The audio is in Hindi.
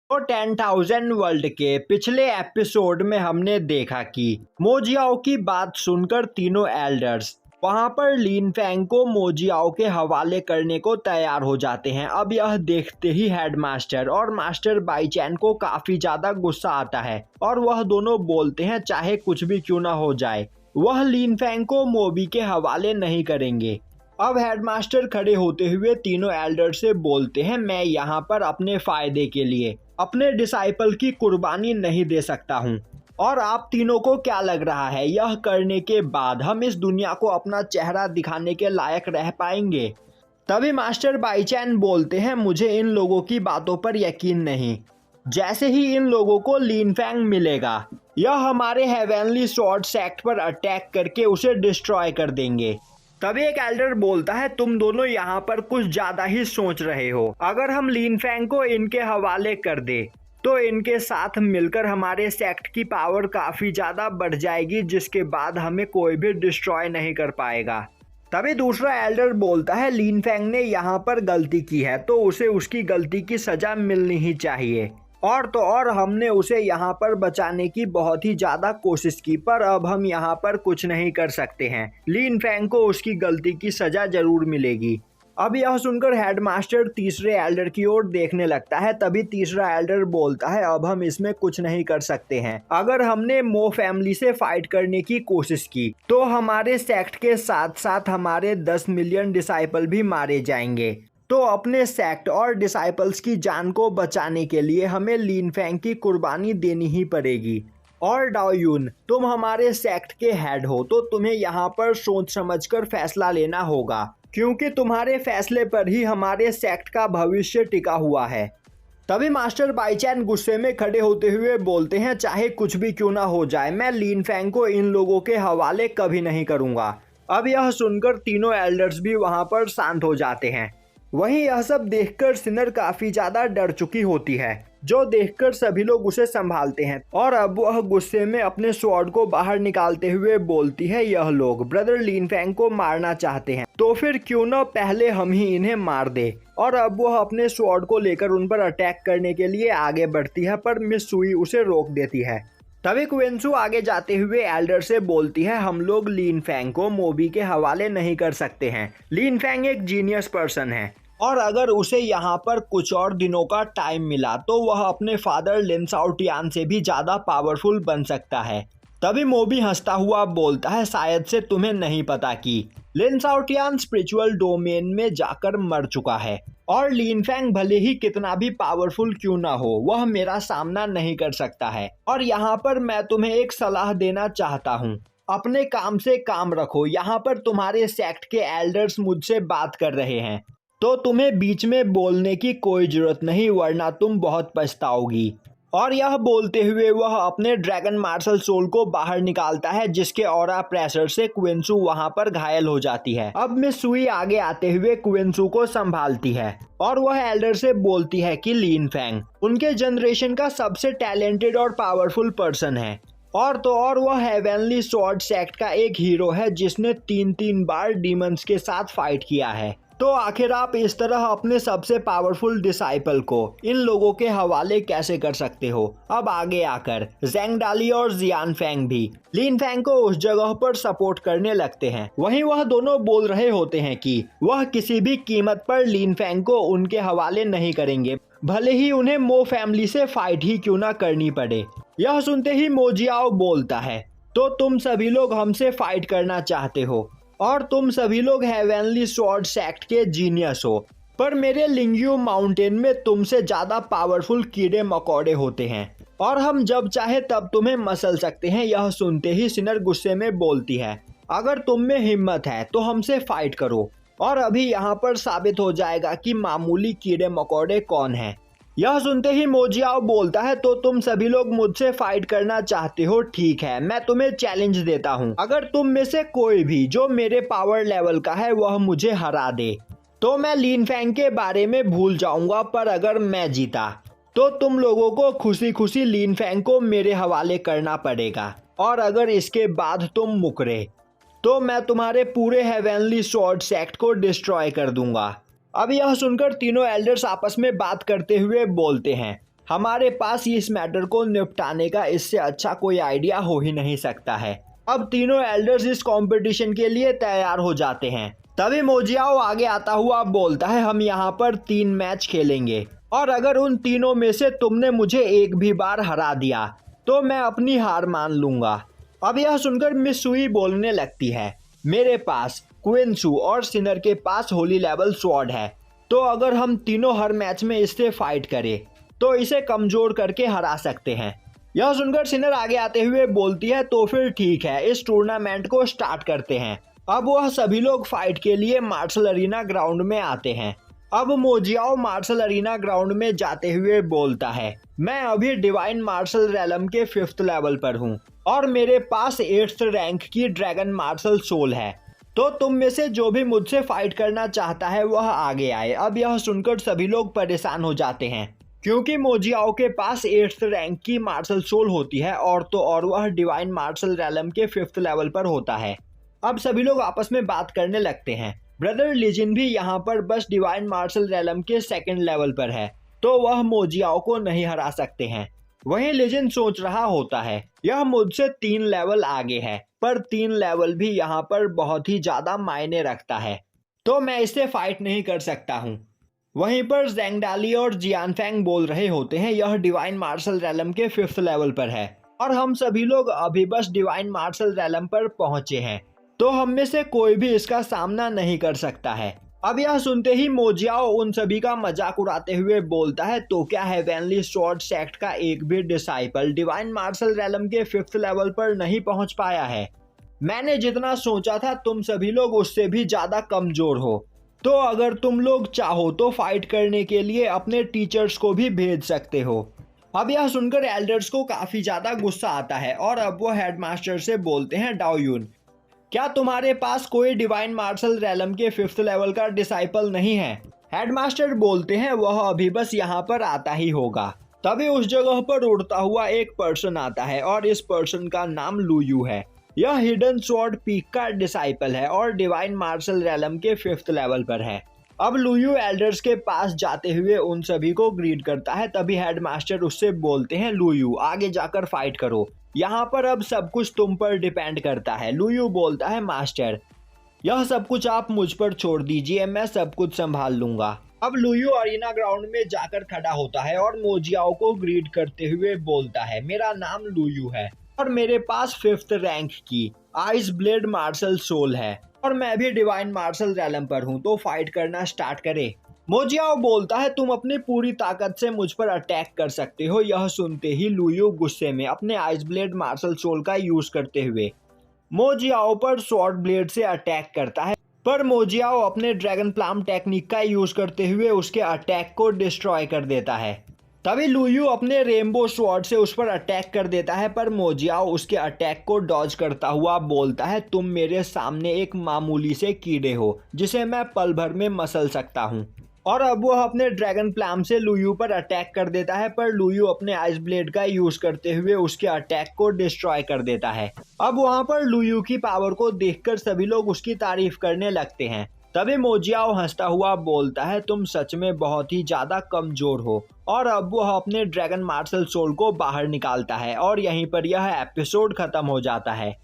तो 10,000 वर्ल्ड के पिछले एपिसोड में हमने देखा कि मोजियाओ की बात सुनकर तीनों एल्डर्स वहां पर लिन फैंग को मोजियाओ के हवाले करने को तैयार हो जाते हैं। अब यह देखते ही हेडमास्टर और मास्टर बाईचैन को काफी ज्यादा गुस्सा आता है और वह दोनों बोलते हैं चाहे कुछ भी क्यों ना हो जाए वह लिन फैंग को मोबी के हवाले नहीं करेंगे। अब हेडमास्टर खड़े होते हुए तीनों एल्डर से बोलते हैं मैं यहाँ पर अपने फायदे के लिए अपने डिसाइपल की कुर्बानी नहीं दे सकता हूँ। और आप तीनों को क्या लग रहा है यह करने के बाद हम इस दुनिया को अपना चेहरा दिखाने के लायक रह पाएंगे? तभी मास्टर बाईचैन बोलते हैं मुझे इन लोगों की बातों पर यकीन नहीं। जैसे ही इन लोगों को लिन फैंग मिलेगा यह हमारे हेवनली स्वॉर्ड सेक्ट पर अटैक करके उसे डिस्ट्रॉय कर देंगे। तभी एक एल्डर बोलता है तुम दोनों यहाँ पर कुछ ज्यादा ही सोच रहे हो। अगर हम लिन फैंग को इनके हवाले कर दे तो इनके साथ मिलकर हमारे सेक्ट की पावर काफी ज्यादा बढ़ जाएगी जिसके बाद हमें कोई भी डिस्ट्रॉय नहीं कर पाएगा। तभी दूसरा एल्डर बोलता है लिन फैंग ने यहाँ पर गलती की है तो उसे उसकी गलती की सजा मिलनी ही चाहिए। और तो और हमने उसे यहाँ पर बचाने की बहुत ही ज्यादा कोशिश की पर अब हम यहाँ पर कुछ नहीं कर सकते हैं। लिन फैंग को उसकी गलती की सजा जरूर मिलेगी। अब यह सुनकर हेडमास्टर तीसरे एल्डर की ओर देखने लगता है। तभी तीसरा एल्डर बोलता है अब हम इसमें कुछ नहीं कर सकते हैं। अगर हमने मो फैमिली से फाइट करने की कोशिश की तो हमारे सेक्ट के साथ साथ हमारे 10 मिलियन डिसाइपल भी मारे जाएंगे। तो अपने सेक्ट और डिसाइपल्स की जान को बचाने के लिए हमें लिन फैंग की कुर्बानी देनी ही पड़ेगी। और डाओयुन तुम हमारे सेक्ट के हेड हो तो तुम्हें यहाँ पर सोच समझकर फैसला लेना होगा क्योंकि तुम्हारे फैसले पर ही हमारे सेक्ट का भविष्य टिका हुआ है। तभी मास्टर बाईचैन गुस्से में खड़े होते हुए बोलते हैं चाहे कुछ भी क्यों ना हो जाए मैं लिन फैंग को इन लोगों के हवाले कभी नहीं करूँगा। अब यह सुनकर तीनों एल्डर्स भी वहाँ पर शांत हो जाते हैं। वहीं यह सब देखकर सिनर काफी ज्यादा डर चुकी होती है जो देखकर सभी लोग उसे संभालते हैं और अब वह गुस्से में अपने स्वॉर्ड को बाहर निकालते हुए बोलती है यह लोग ब्रदर लिन फैंग को मारना चाहते हैं तो फिर क्यों न पहले हम ही इन्हें मार दे। और अब वह अपने स्वॉर्ड को लेकर उन पर अटैक करने के लिए आगे बढ़ती है पर मिस सुई उसे रोक देती है। तभी क्वेंसू आगे जाते हुए एल्डर से बोलती है हम लोग लिन फैंग को मोबी के हवाले नहीं कर सकते हैं। लिन फैंग एक जीनियस पर्सन है और अगर उसे यहाँ पर कुछ और दिनों का टाइम मिला तो वह अपने फादर लिन साओटियान से भी ज्यादा पावरफुल बन सकता है। तभी मोबी हंसता हुआ बोलता है शायद से तुम्हें नहीं पता कि लिन साओटियान स्पिरिचुअल डोमेन में जाकर मर चुका है और लिन फैंग भले ही कितना भी पावरफुल क्यों ना हो वह मेरा सामना नहीं कर सकता है। और यहाँ पर मैं तुम्हें एक सलाह देना चाहता हूँ अपने काम से काम रखो। यहाँ पर तुम्हारे सेक्ट के एल्डर्स मुझसे बात कर रहे हैं तो तुम्हें बीच में बोलने की कोई जरूरत नहीं वरना तुम बहुत पछताओगी। और यह बोलते हुए वह अपने ड्रैगन मार्शल सोल को बाहर निकालता है जिसके ऑरा प्रेशर से क्विंसू वहां पर घायल हो जाती है। अब मिस सुई आगे आते हुए क्विंसू को संभालती है और वह एल्डर से बोलती है कि लिन फैंग उनके जनरेशन का सबसे टैलेंटेड और पावरफुल पर्सन है और तो और वह हेवनली स्वॉर्ड सेक्ट का एक हीरो है जिसने 3 बार डीमंस के साथ फाइट किया है। तो आखिर आप इस तरह अपने सबसे पावरफुल डिसाइपल को इन लोगों के हवाले कैसे कर सकते हो? अब आगे आकर जेंग डाली और जियान फैंग भी लिन फैंग को उस जगह पर सपोर्ट करने लगते हैं। वहीं वह दोनों बोल रहे होते हैं कि वह किसी भी कीमत पर लिन फैंग को उनके हवाले नहीं करेंगे भले ही उन्हें मो फैमिली से फाइट ही क्यों ना करनी पड़े। यह सुनते ही मोजियाओ बोलता है तो तुम सभी लोग हमसे फाइट करना चाहते हो और तुम सभी लोग हेवनली स्वॉर्ड सेक्ट के जीनियस हो पर मेरे लिंग्यू माउंटेन में तुमसे ज्यादा पावरफुल कीड़े मकोड़े होते हैं और हम जब चाहे तब तुम्हें मसल सकते हैं। यह सुनते ही सिनर गुस्से में बोलती है अगर तुम में हिम्मत है तो हमसे फाइट करो और अभी यहाँ पर साबित हो जाएगा कि मामूली कीड़े मकोड़े कौन हैं। यह सुनते ही मोजियाओ बोलता है तो तुम सभी लोग मुझसे फाइट करना चाहते हो ठीक है मैं तुम्हें चैलेंज देता हूँ अगर तुम में से कोई भी जो मेरे पावर लेवल का है वह मुझे हरा दे तो मैं लिन फैंग के बारे में भूल जाऊंगा पर अगर मैं जीता तो तुम लोगों को खुशी खुशी लिन फैंग को मेरे हवाले करना पड़ेगा और अगर इसके बाद तुम मुकरे तो मैं तुम्हारे पूरे हेवनली स्वॉर्ड सेक्ट को डिस्ट्रॉय कर दूंगा। अब यह सुनकर तीनों एल्डर्स आपस में बात करते हुए बोलते हैं हमारे पास इस मैटर को निपटाने का इससे अच्छा कोई आइडिया हो ही नहीं सकता है। अब तीनों एल्डर्स इस कंपटीशन के लिए तैयार हो जाते हैं। तभी मोजियाओ आगे आता हुआ बोलता है, हम यहाँ पर 3 मैच खेलेंगे और अगर उन तीनों में से तुमने मुझे एक भी बार हरा दिया तो मैं अपनी हार मान लूंगा। अब यह सुनकर मिस सुई बोलने लगती है, मेरे पास क्विंसू और सिनर के पास होली लेवल स्वॉर्ड है, तो अगर हम तीनों हर मैच में इससे फाइट करें तो इसे कमजोर करके हरा सकते हैं। यह सुनकर सिनर आगे आते हुए बोलती है, तो फिर ठीक है, इस टूर्नामेंट को स्टार्ट करते हैं। अब वह सभी लोग फाइट के लिए मार्शल अरीना ग्राउंड में आते हैं। अब मोजियाओ मार्शल अरीना ग्राउंड में जाते हुए बोलता है, मैं अभी डिवाइन मार्शल रैलम के 5th लेवल पर हूँ और मेरे पास 8th रैंक की ड्रैगन मार्शल सोल है, तो तुम में से जो भी मुझसे फाइट करना चाहता है वह आगे आए। अब यह सुनकर सभी लोग परेशान हो जाते हैं क्योंकि मोजियाओ के पास 8th रैंक की मार्शल सोल होती है और तो और वह डिवाइन मार्शल रैलम के 5th लेवल पर होता है। अब सभी लोग आपस में बात करने लगते हैं। ब्रदर लिजिन भी यहाँ पर बस डिवाइन मार्शल रैलम के 2nd लेवल पर है, तो वह मोजियाओ को नहीं हरा सकते हैं। वहीं लिजिन सोच रहा होता है, यह मुझसे 3 लेवल आगे है, पर 3 लेवल भी यहाँ पर बहुत ही ज्यादा मायने रखता है, तो मैं इससे फाइट नहीं कर सकता हूँ। वहीं पर ज़ेंगडाली और जियानफेंग बोल रहे होते हैं, यह डिवाइन मार्शल रैलम के 5th लेवल पर है और हम सभी लोग अभी बस डिवाइन मार्शल रैलम पर पहुंचे हैं, तो हम में से कोई भी इसका सामना नहीं कर सकता है। अब यह सुनते ही मोजियाओ उन सभी का मजाक उड़ाते हुए बोलता है, तो क्या हेवनली स्वॉर्ड सेक्ट का एक भी डिसाइपल डिवाइन मार्शल रैलम के 5th लेवल पर नहीं पहुंच पाया है? मैंने जितना सोचा था तुम सभी लोग उससे भी ज्यादा कमजोर हो, तो अगर तुम लोग चाहो तो फाइट करने के लिए अपने टीचर्स को भी भेज सकते हो। अब यह सुनकर एल्डर्स को काफी ज्यादा गुस्सा आता है और अब वो हेडमास्टर से बोलते हैं, डाओयुन, क्या तुम्हारे पास कोई डिवाइन मार्शल रैलम के 5th लेवल का डिसाइपल नहीं है? हेडमास्टर बोलते हैं, वह अभी बस यहाँ पर आता ही होगा। तभी उस जगह पर उड़ता हुआ एक पर्सन आता है और इस पर्सन का नाम लुयू है। यह हिडन स्वॉर्ड पीक का डिसाइपल है और डिवाइन मार्शल रैलम के 5th लेवल पर है। अब लुयू एल्डर्स के पास जाते हुए उन सभी को ग्रीट करता है। तभी हेडमास्टर उससे बोलते हैं, लुयू आगे जाकर फाइट करो, यहाँ पर अब सब कुछ तुम पर डिपेंड करता है। लुयू बोलता है, मास्टर यह सब कुछ आप मुझ पर छोड़ दीजिए, मैं सब कुछ संभाल लूंगा। अब लुयू अरीना ग्राउंड में जाकर खड़ा होता है और मोजियाओ को ग्रीट करते हुए बोलता है, मेरा नाम लुयू है और मेरे पास 5th रैंक की आइस ब्लेड मार्शल सोल है और मैं भी डिवाइन मार्शल रैलम पर हूँ, तो फाइट करना स्टार्ट करे। मोजियाओ बोलता है, तुम अपनी पूरी ताकत से मुझ पर अटैक कर सकते हो। यह सुनते ही लुयू गुस्से में अपने आइस ब्लेड मार्शल सोल का यूज करते हुए मोजियाओ पर स्वॉर्ड ब्लेड से अटैक करता है, पर मोजियाओ अपने ड्रैगन प्लाम टेक्निक का यूज करते हुए उसके अटैक को डिस्ट्रॉय कर देता है। तभी लुयू अपने रेनबो स्वॉर्ड से उस पर अटैक कर देता है, पर मोजियाओ उसके अटैक को डॉज करता हुआ बोलता है, तुम मेरे सामने एक मामूली से कीड़े हो जिसे मैं पल भर में मसल सकता हूँ। और अब वह अपने ड्रैगन प्लाम से लुयू पर अटैक कर देता है, पर लुयू अपने आइस ब्लेड का यूज करते हुए उसके अटैक को डिस्ट्रॉय कर देता है। अब वहां पर लुयू की पावर को देखकर सभी लोग उसकी तारीफ करने लगते हैं। तभी मोजियाओ हंसता हुआ बोलता है, तुम सच में बहुत ही ज्यादा कमजोर हो। और अब वह अपने ड्रैगन मार्शल सोल को बाहर निकालता है और यहीं पर यह एपिसोड खत्म हो जाता है।